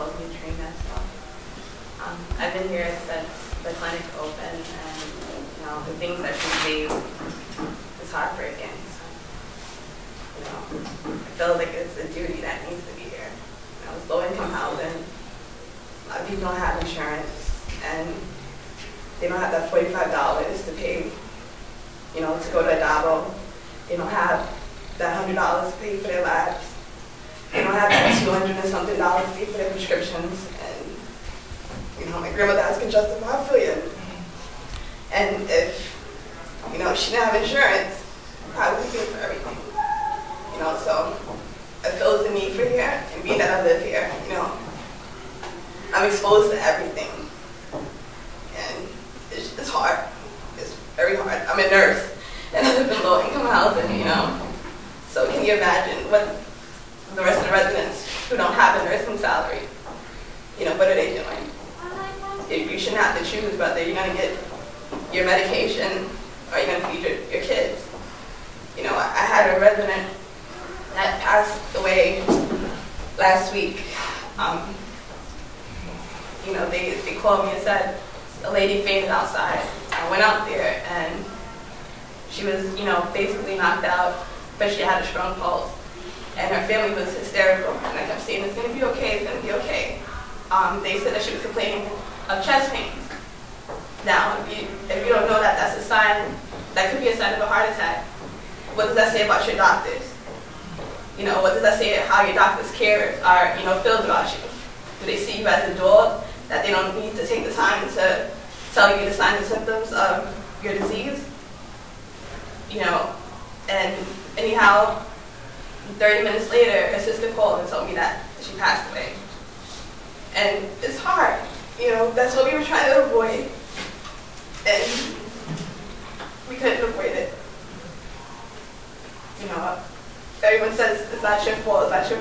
calls me Trina. So I've been here since the clinic opened, and the things that she sees is heartbreaking. So, I feel like it's a duty that needs to be here. It's low-income housing. A lot of people don't have insurance, and they don't have that $45 to pay, to go to a Dabo. They don't have that $100 to pay for their labs. They don't have that $200 and something to pay for their prescriptions. And, my grandmother asking justify for you. And if, she didn't have insurance, probably would pay for everything. So I feel the need for here, and being that I live here, I'm exposed to everything. And it's hard. It's very hard. I'm a nurse, and I live in low-income housing, So can you imagine what the rest of the residents who don't have a nursing salary, what are they doing? You shouldn't have to choose whether you're going to get your medication or you're going to feed your kids. I had a resident that passed away last week. They called me and said a lady fainted outside. I went out there and she was, basically knocked out, but she had a strong pulse. And her family was hysterical. And I kept saying, it's going to be okay, it's going to be okay. They said that she was complaining of chest pains. Now, if you don't know that, that's a sign, that could be a sign of a heart attack. What does that say about your doctors? What does that say how your doctors care or, feels about you? Do they see you as a dog, that they don't need to take the time to tell you the signs and symptoms of your disease? And anyhow, 30 minutes later, her sister called and told me that she passed away. And it's hard. That's what we were trying to avoid. And we couldn't avoid it. Everyone says it's not your fault, but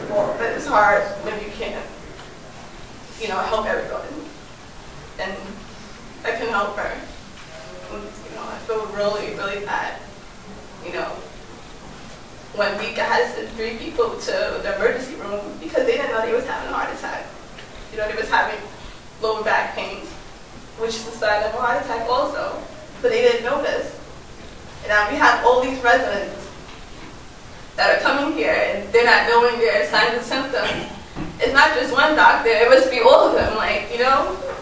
it's hard when you can't, help everyone. And I couldn't help her. I feel really, really bad. One week I had to send 3 people to the emergency room because they didn't know they was having a heart attack. They was having lower back pains, which is a sign of a heart attack also. But they didn't know this. And now we have all these residents that are coming here and they're not knowing their signs and symptoms. It's not just one doctor, it must be all of them.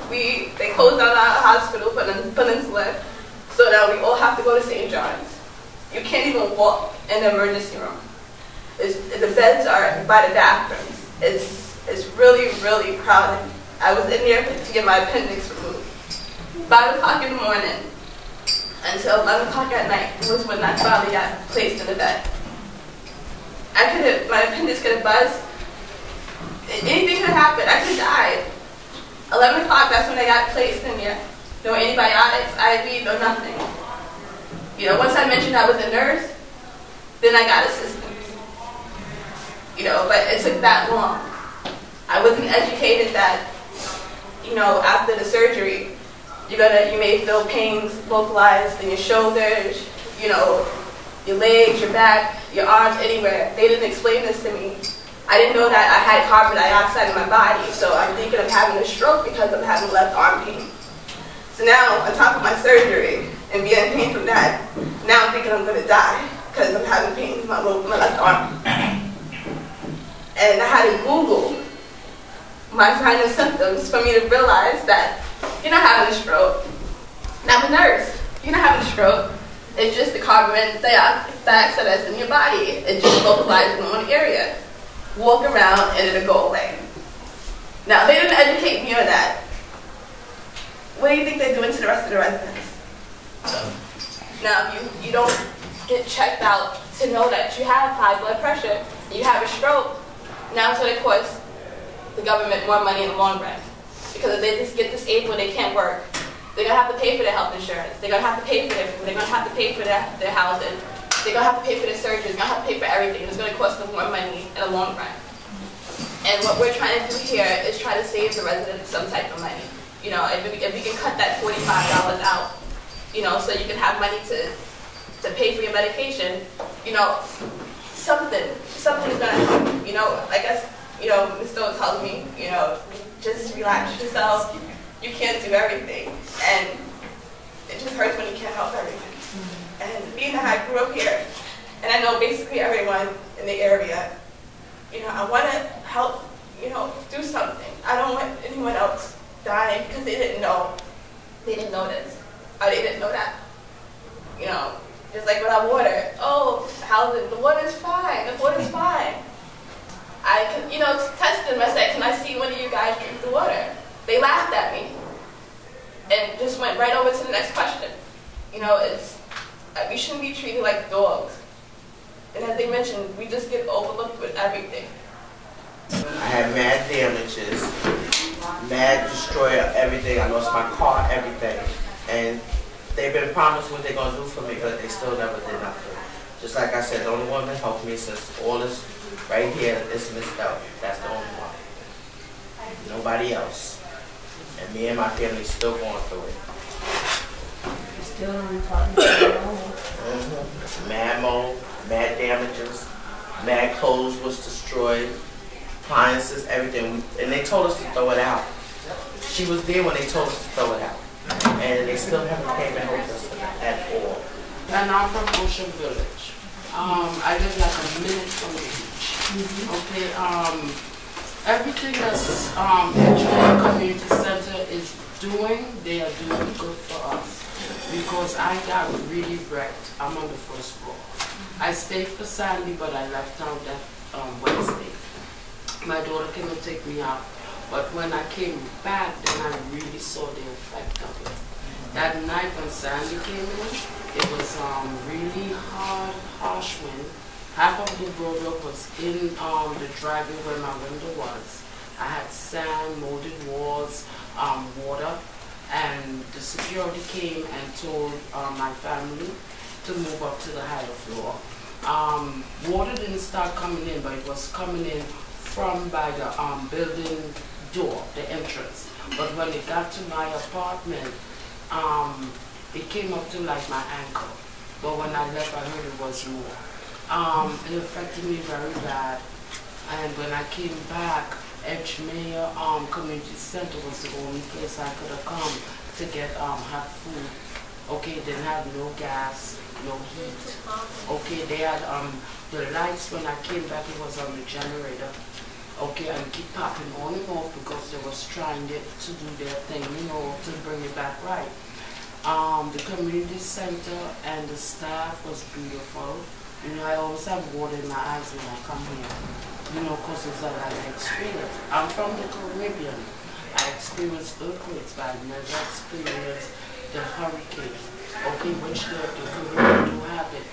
They closed down our hospital, Peninsula, so now we all have to go to St. John's. You can't even walk in the emergency room. The beds are by the bathrooms. It's really, really crowded. I was in there to get my appendix removed. 5 o'clock in the morning until 11 o'clock at night was when I finally got placed in the bed. My appendix could have buzzed. Anything could have happened. I could have died. 11 o'clock, that's when I got placed in there. No antibiotics, IV, no nothing. Once I mentioned I was a nurse, then I got assistance. But it took that long. I wasn't educated that, after the surgery, you may feel pains localized in your shoulders, your legs, your back, your arms, anywhere. They didn't explain this to me. I didn't know that I had carbon dioxide in my body, so I'm thinking of having a stroke because I'm having left arm pain. So now, on top of my surgery and being in pain from that, now I'm thinking I'm going to die because I'm having pain in my left arm. And I had to Google my signs and symptoms for me to realize that you're not having a stroke. And I'm a nurse. You're not having a stroke. It's just the carbon dioxide that's in your body. It just localizes in one area. Walk around and it'll go away. Now, they didn't educate me on that. What do you think they're doing to the rest of the residents? Now, if you don't get checked out to know that you have high blood pressure, you have a stroke, now it's going to cost the government more money in the long run. Because if they just get disabled, they can't work. They're going to have to pay for their health insurance. They're going to have to pay for their food. They're going to have to pay for their housing. They're going to have to pay for their surgeries. They're going to have to pay for everything. It's going to cost them more money in the long run. And what we're trying to do here is try to save the residents some type of money. If we can cut that $45 out, so you can have money to pay for your medication, something's going to happen. I guess, Ms. Stowe tells me, just relax yourself. You can't do everything, and it just hurts when you can't help everything. And being that I grew up here, and I know basically everyone in the area, you know, I want to help, you know, do something. I don't want anyone else dying because they didn't know. They didn't know this, or they didn't know that. You know, just like with our water. Oh, the water's fine. The water's fine. I can, you know, test them. I said, can I see one of you guys drink the water? They laughed at me and just went right over to the next question. You know, we shouldn't be treated like dogs. And as they mentioned, we just get overlooked with everything. I had mad damages, mad destroy everything. I lost my car, everything. And they've been promised what they're going to do for me, but they still never did nothing. Just like I said, the only one that helped me since all this right here is Miss L. That's the only one. Nobody else. And me and my family still going through it. Still on Mad mold, mad damages, mad clothes was destroyed, appliances, everything. And they told us to throw it out. She was there when they told us to throw it out. And they still haven't came and helped us at all. And I'm from Ocean Village. I live like a minute from the beach. Okay, everything that's Edgewater Community Center is doing, they are doing good for us. Because I got really wrecked. I'm on the first floor. I stayed for Sandy, but I left town that Wednesday. My daughter came and take me out. But when I came back, then I really saw the effect of it. That night when Sandy came in, it was really hard, harsh wind. Half of the road was in the driveway where my window was. I had sand, molded walls, water, and the security came and told my family to move up to the higher floor. Water didn't start coming in, but it was coming in from by the building door, the entrance. But when it got to my apartment, it came up to like my ankle. But when I left, I heard it was more. It affected me very bad. And when I came back, Edgemere Community Center was the only place I could have come to get hot food. Okay, they had no gas, no heat. Okay, they had the lights when I came back, it was on the generator. Okay, and keep popping on and off because they was trying to do their thing, you know, to bring it back right. The community center and the staff was beautiful. You know, I always have water in my eyes when I come here. You know, because it's a life experience. I'm from the Caribbean. I experienced earthquakes, but I never experienced the hurricane. Okay, which the Caribbean do have it.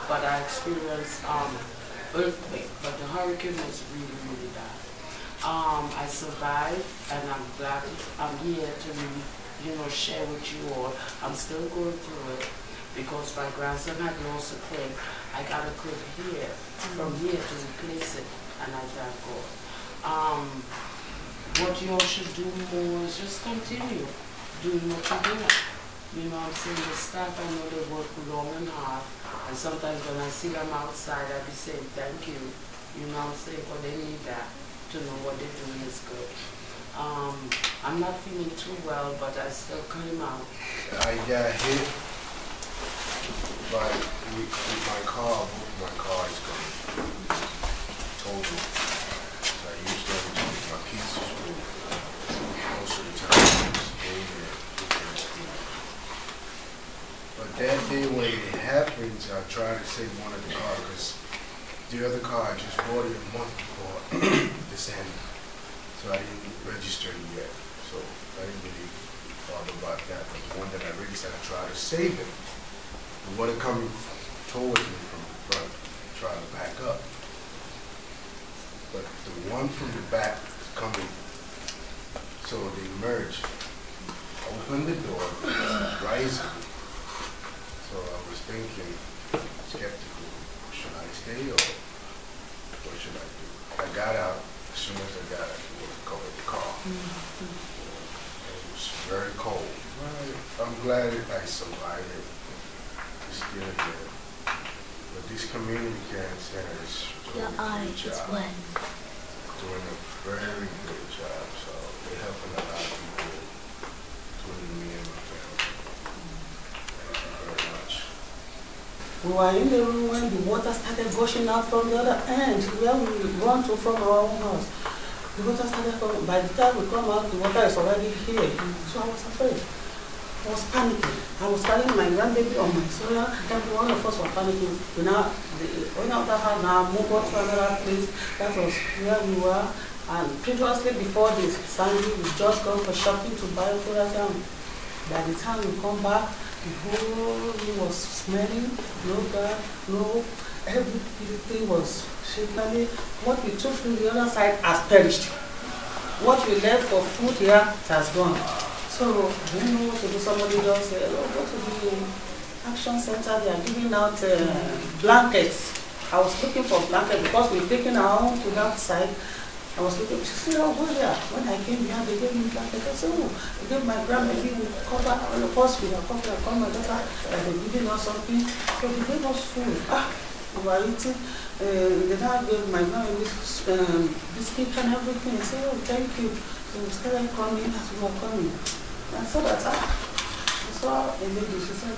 But I experienced earthquake, but the hurricane was really, really bad. I survived, and I'm glad I'm here to really, you know, share with you all. I'm still going through it because my grandson had lost a crib. I got a crib here, from here to replace it, and I thank God. What you all should do more is just continue doing what you're doing. You know what I'm saying? The staff, I know they work long and hard, and sometimes when I see them outside, I be saying thank you. You know what I'm saying? But they need that to know what they're doing is good. I'm not feeling too well, but I still came out. I got hit with my car. Both my cars gone total. So I used them to take my kids to school. Most of the time, I just stay there. But that day when it happened, I tried to save one of the cars because the other car I just bought it a month before December. So I didn't register it yet. So I didn't really thought about that. But the one that I registered, I tried to save it. The one coming towards me from the front, trying to back up. But the one from the back is coming, so they merged. Opened the door, rising. So I was thinking, skeptical, should I stay or what should I do? I got out. As soon as I got out, it was covered the car. It was very cold. I'm glad I survived it. It's still there. But this community care center is doing a good job. Doing a very good job. So They're helping a lot of people, including me and my family. Thank you very much. We were in the room when the water started gushing out from the other end, where we run to from our own house. The water started coming. By the time we come out, the water is already here. So I was afraid. I was panicking. I was carrying my grandbaby on my shoulder. Every one of us were panicking. We now, went out of the house, now moved on to another place. That was where we were. And previously, before this, Sandy, we just gone for shopping to buy food at home. By the time we come back, the whole room was smelling, no God, no, everything was shaking. What we took to the other side has perished. What we left for food here has gone. So, I didn't know what to do. Somebody just said, oh, go to the action center, they are giving out blankets. I was looking for blankets because we're taking our own to that side. I was looking, she said, oh, go there. When I came here, they gave me blankets. I said, oh, they gave my grandbaby cover, all of us with a cover, I called my daughter, that they're giving us something. So they gave us food. We were eating. They now gave my grandbaby biscuit and everything. I said, oh, thank you. So we started coming as we were coming. I saw that, I saw a lady, she said,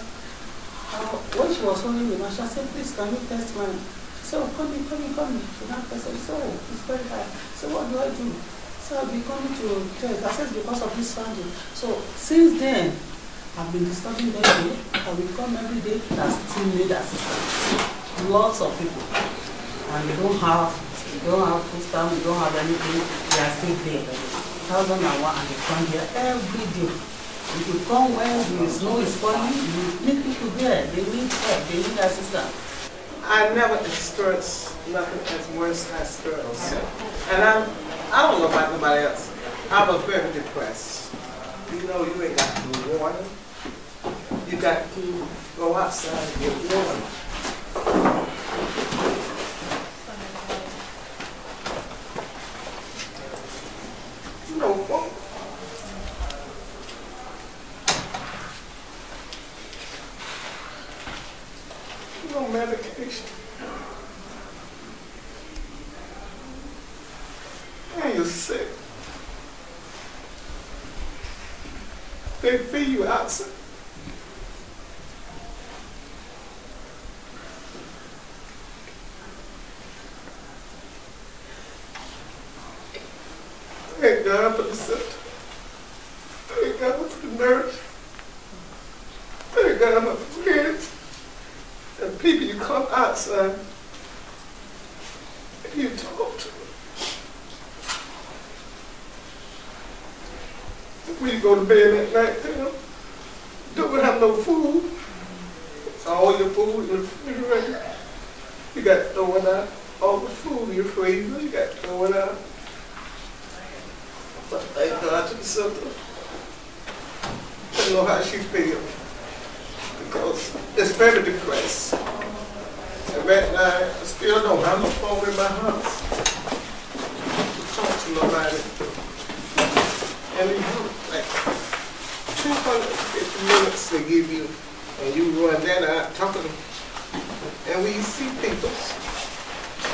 when she was holding the machine, I said, please, can you test mine? She said, oh, come in. She now tested, she said, oh, it's very high. So what do I do? So I'll be coming to test. I said, because of this funding. So since then, I've been disturbing them every day. I will come every day as team lead assistant. Lots of people. And they don't have food stamp, they don't have anything, they are still there. 1,001 and they come here every day. If you come when the snow is falling, you need people there. They need help, they need assistance. I never experienced nothing as worse as girls. And I don't know about nobody else. I was very depressed. You know, you ain't got no water. You got to go outside and get water. No phone. No medication. And you're sick. They feed you outside. Thank God for the center. Thank God for the nurse. Thank God for my friends. And people you come outside and you talk to them. When you go to bed at night, you don't have no food. All your food in the refrigerator. You got to throw it out. All the food in your freezer, you got to throw it out. But thank God to the center. I don't know how she feels. Because it's very depressed. And right now, I still don't have no phone in my house to talk to nobody. And you have like 250 minutes to give you, and you run that out talking. And when you see people,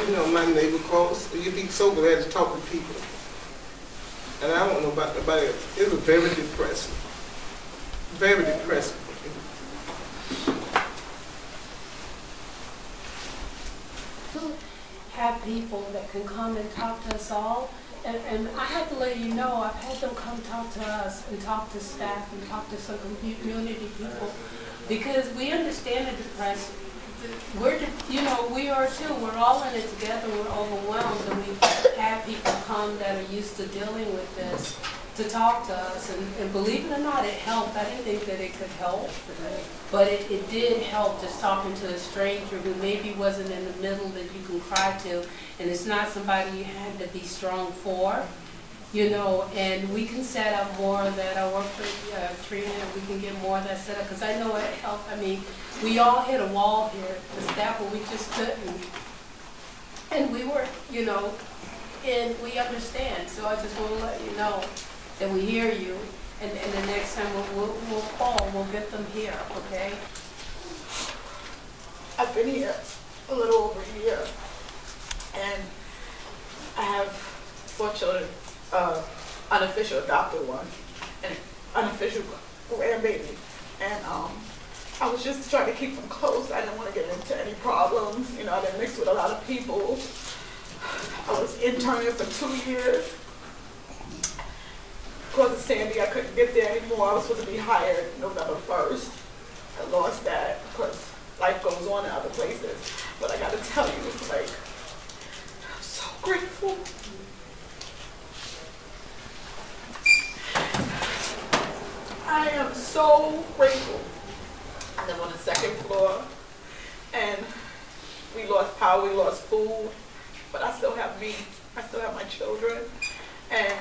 you know, my neighbor calls, you be so glad to talk to people. And I don't know about nobody else. It was very depressing. Very depressing. Have people that can come and talk to us all. And I have to let you know, I've had them come talk to us and talk to staff and talk to some community people because we understand the depression. We are too. We're all in it together. We're overwhelmed, and we have people come that are used to dealing with this to talk to us. And believe it or not, it helped. I didn't think that it could help, but it did help just talking to a stranger who maybe wasn't in the middle that you can cry to, and it's not somebody you had to be strong for. And we can set up more of that. I work for Trina, and we can get more of that set up because I know it helped. I mean, we all hit a wall here. The staff, but we just couldn't. And we were, and we understand. So I just want to let you know that we hear you, and the next time we'll call, we'll get them here, okay? I've been here a little over a year, and I have 4 children unofficial adopted one, an unofficial grandbaby. And I was just trying to keep them close. I didn't want to get into any problems. You know, I didn't mix with a lot of people. I was interning for 2 years. Because of Sandy, I couldn't get there anymore. I was supposed to be hired November 1st. I lost that because life goes on in other places. But I got to tell you, like, I'm so grateful. I am so grateful. I live on the 2nd floor, and we lost power, we lost food, but I still have me. I still have my children. And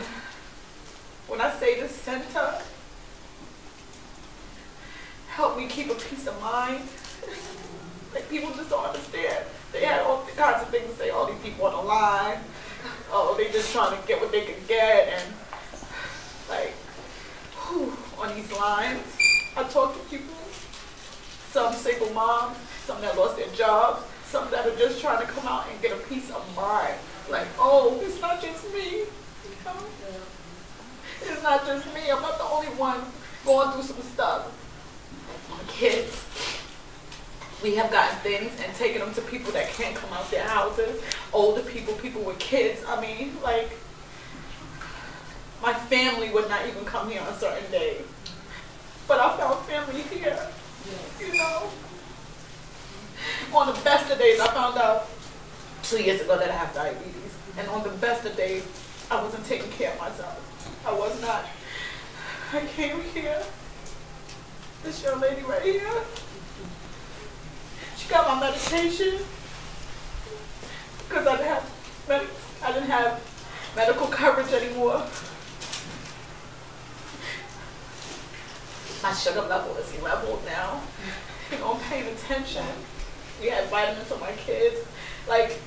when I say this center helped me keep a peace of mind, like, people just don't understand. They had all kinds of things to say, all these people on the line, oh, they just trying to get what they can get, and like, on these lines, I talk to people, some single moms, some that lost their jobs, some that are just trying to come out and get a peace of mind. Like, oh, it's not just me. You know? It's not just me. I'm not the only one going through some stuff. My kids, we have gotten things and taken them to people that can't come out their houses, older people, people with kids. I mean, like, my family would not even come here on certain days. But I found family here, you know. On the best of days, I found out 2 years ago that I have diabetes. And on the best of days, I wasn't taking care of myself. I was not. I came here, this young lady right here, she got my medication because I didn't have medical coverage anymore. My sugar level is leveled now. You know, I'm paying attention. We had vitamins for my kids. Like,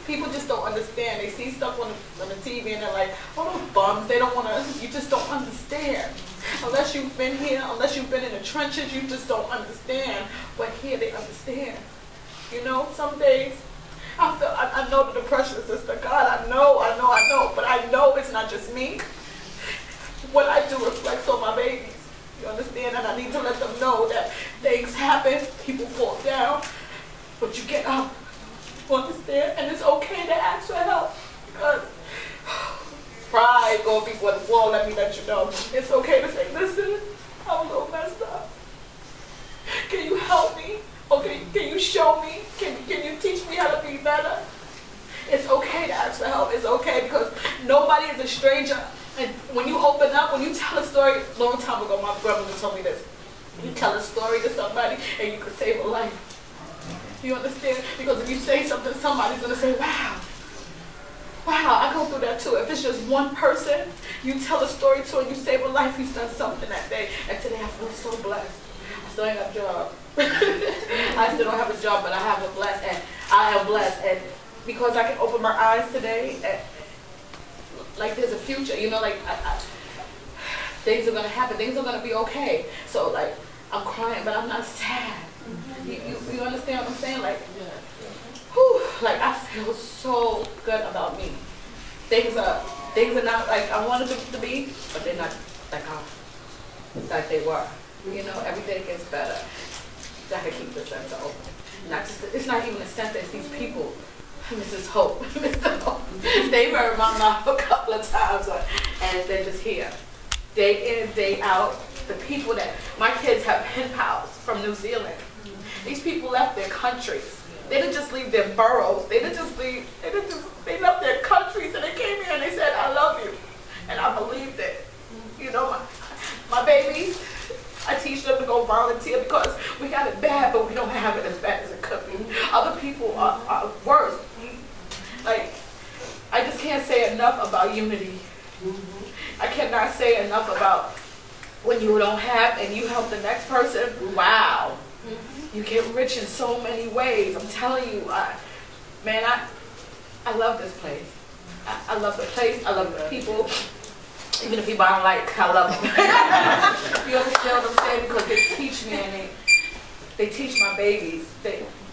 people just don't understand. They see stuff on the TV and they're like, oh, those bums, they don't want to, you just don't understand. Unless you've been here, unless you've been in the trenches, you just don't understand. But here they understand. You know, some days, I know the depression, sister. God, I know, but I know it's not just me. What I do reflects on my babies. You understand? And I need to let them know that things happen, people fall down, but you get up. You understand? And it's okay to ask for help. Because pride going before the fall, let me let you know. It's okay to say, listen, I'm a little messed up. Can you help me? Okay, can you show me? Can you teach me how to be better? It's okay to ask for help. It's okay because nobody is a stranger. And when you open up, when you tell a story, a long time ago, my grandmother told me this. You tell a story to somebody and you could save a life. You understand? Because if you say something, somebody's going to say, wow, I go through that too. If it's just one person, you tell a story to and you save a life, he's done something that day. And today I feel so blessed. I still ain't got a job. I still don't have a job, but I have a blessed, and I am blessed. And because I can open my eyes today, and like there's a future, you know, like things are going to happen, things are going to be okay. So like, I'm crying, but I'm not sad. You understand what I'm saying? Like, whew, like I feel so good about me. Things are not like I wanted them to be, but they're not like they were. You know, every day gets better. I can keep the center open. It's not even a center, it's these people. Mrs. Hope, Mr. Hope. They've heard my mouth a couple of times, and they're just here. Day in, day out. The people that, my kids have pen pals from New Zealand. These people left their countries. They didn't just leave their boroughs. They left their countries and they came here and they said, I love you. And I believed it. You know, my babies, I teach them to go volunteer because we got it bad, but we don't have it as bad as it could be. Other people are worse. Like, I just can't say enough about unity. I cannot say enough about when you don't have and you help the next person. Wow. You get rich in so many ways. I'm telling you, I love this place. I love the place. I love the people. Even the people I don't like, I love them. You understand what I'm saying? Because they teach me and they teach my babies.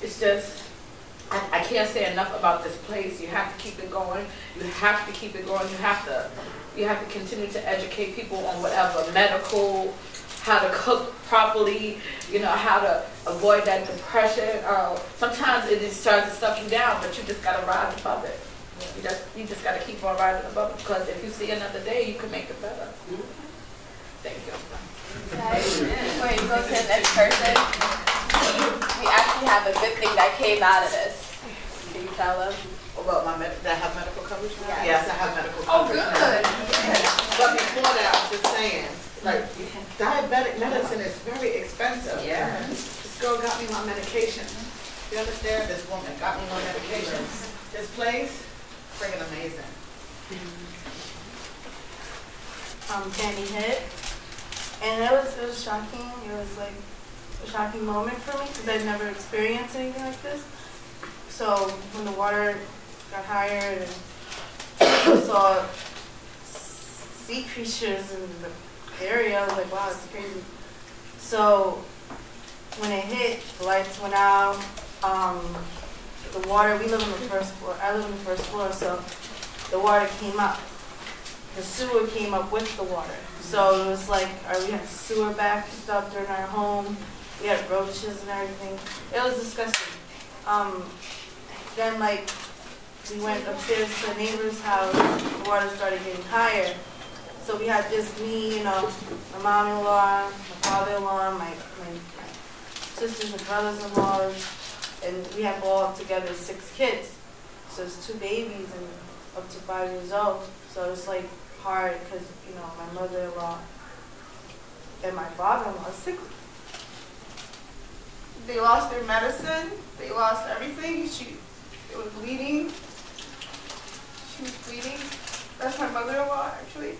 It's just, I can't say enough about this place. You have to keep it going. You have to keep it going. You have to continue to educate people on whatever medical, how to cook properly, you know, how to avoid that depression. Sometimes it just tries to suck you down, but you just gotta rise above it. You just gotta keep on rising above it, because if you see another day, you can make it better. Thank you. Okay. Before you go to the next person, we actually have a good thing that came out of this. Can you tell them? Well, did I have medical coverage now? Yes. Yes, I have medical Oh, coverage good. now. But before that, I was just saying, like, diabetic medicine is very expensive. Yeah. This girl got me my medication. You understand? This woman got me my medication. This place, friggin' amazing. Fanny hit, and it was shocking. It was like a shocking moment for me because I'd never experienced anything like this. So when the water got higher and I saw sea creatures in the area, I was like, wow, it's crazy. So when it hit, the lights went out. The water, we live on the first floor. I live on the first floor, so the water came up. The sewer came up with the water. So it was like, we had the sewer backed up in our home. We had roaches and everything. It was disgusting. Then like, we went upstairs to the neighbor's house. The water started getting higher. So we had just me, you know, my mom-in-law, my father-in-law, my sisters and brothers-in-law, and we have all together 6 kids. So it's 2 babies and up to 5 years old. So it's like hard because, you know, my mother-in-law and my father-in-law sick. They lost their medicine. They lost everything. It was bleeding. She was bleeding. That's my mother-in-law, actually.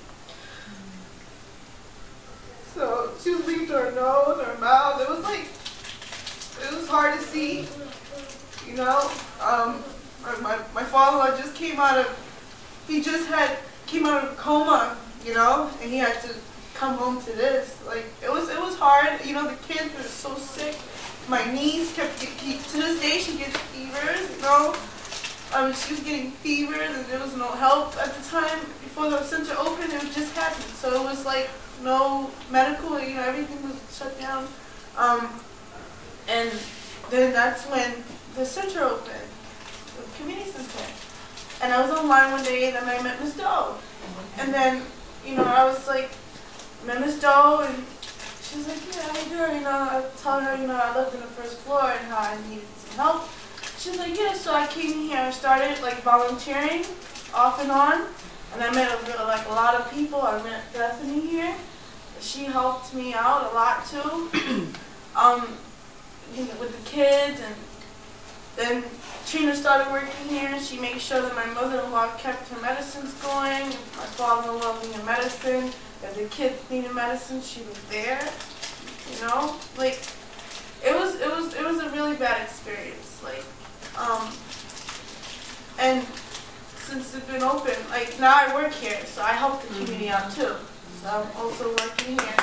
So she was bleeding to her nose, her mouth. It was like, it was hard to see, you know. My father-in-law just came out of, came out of a coma, you know, and he had to come home to this. Like, it was hard. You know, the kids were so sick. My niece kept to this day she gets fevers, you know. She was getting fevers and there was no help at the time. Before the center opened, it just happened. So it was like no medical, you know, everything was shut down. And then that's when the center opened, the community center. And I was online one day and then I met Miss Doe. And then, you know, I was like, met Miss Doe and she was like, yeah, how you doing? You know, I told her, you know, I lived on the first floor and how I needed some help. She was like, yeah, so I came here and started like volunteering off and on. And I met a lot of people. I met Bethany here. She helped me out a lot too. You know, with the kids, and then Trina started working here and she made sure that my mother-in-law kept her medicines going. My father-in-law needed medicine. If the kids needed medicine, she was there. You know, like it was a really bad experience. Like, and since it's been open, like now I work here, so I help the community out too. So I'm also working here.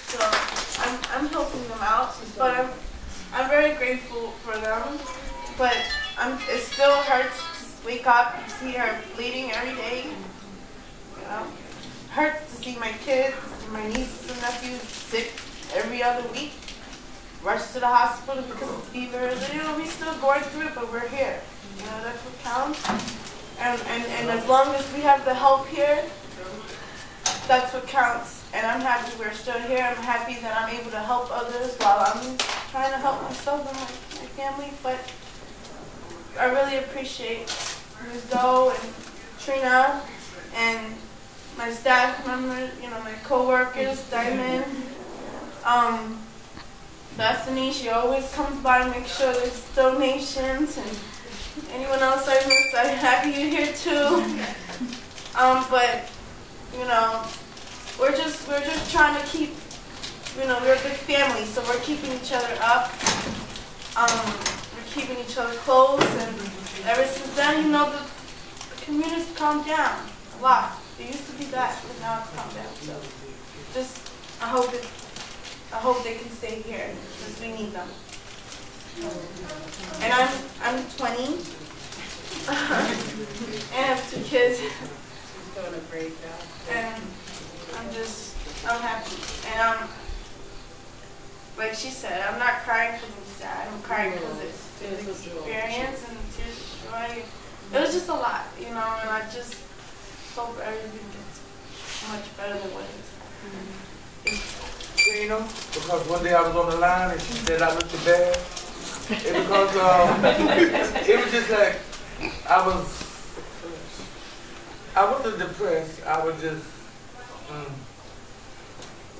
So I'm helping them out, but I'm very grateful for them. But it still hurts to wake up and see her bleeding every day. You know, hurts to see my kids, my nieces and nephews sick every other week. Rush to the hospital because of fevers. You know, we're still going through it, but we're here. You know, that's what counts. And as long as we have the help here, that's what counts. And I'm happy we're still here. I'm happy that I'm able to help others while I'm trying to help myself and my family. But I really appreciate Ms. Doe and Trina and my staff members, you know, my co-workers, Diamond, Bethany. She always comes by and makes sure there's donations, and anyone else I miss, I'm happy you're here too. But you know, we're just trying to keep, you know, we're a big family, so we're keeping each other up. We're keeping each other close, and ever since then, you know, the community's calmed down a lot. It used to be bad, but now it's calmed down. So just, I hope they can stay here because we need them. And I'm 20. And I have 2 kids. Doing a great job. And I'm happy. And like she said, I'm not crying because I'm sad. I'm crying because it's an experience and just joy. It was just a lot, you know, and I just hope everything gets much better than what it is. You know, because one day I was on the line and she said I looked bad. And because it was just like I wasn't depressed. I was just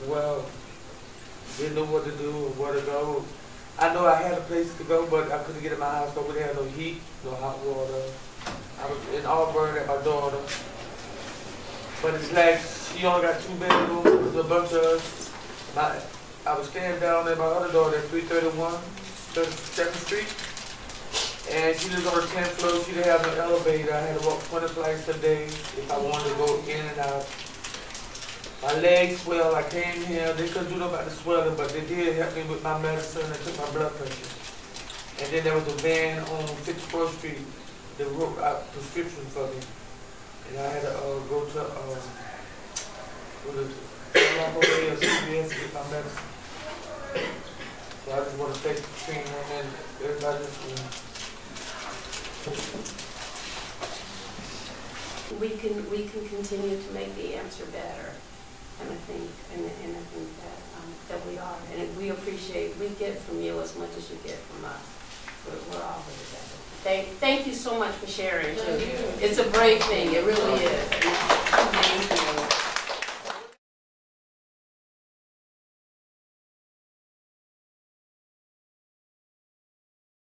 well, didn't know what to do or where to go. I know I had a place to go, but I couldn't get in my house. Nobody had no heat, no hot water. I was in Auburn at my daughter. But it's like she only got 2 bedrooms. It was a bunch of us. I was staying down at my other daughter at 331 37th Street. And she lives on the 10th floor. She didn't have no elevator. I had to walk 20 flights a day if I wanted to go in and out. My legs swell. I came here. They couldn't do nothing about the swelling, but they did help me with my medicine and took my blood pressure. And then there was a van on 54th Street that wrote out prescription for me. And I had to go to Rockaway or CVS to get my medicine. So I just want to thank Katrina and everybody in the room. We can continue to make the answer better, and I think that we are, and we appreciate. We get from you as much as you get from us. We're all together. Thank you so much for sharing too. It's a brave thing. It really is. Thank you.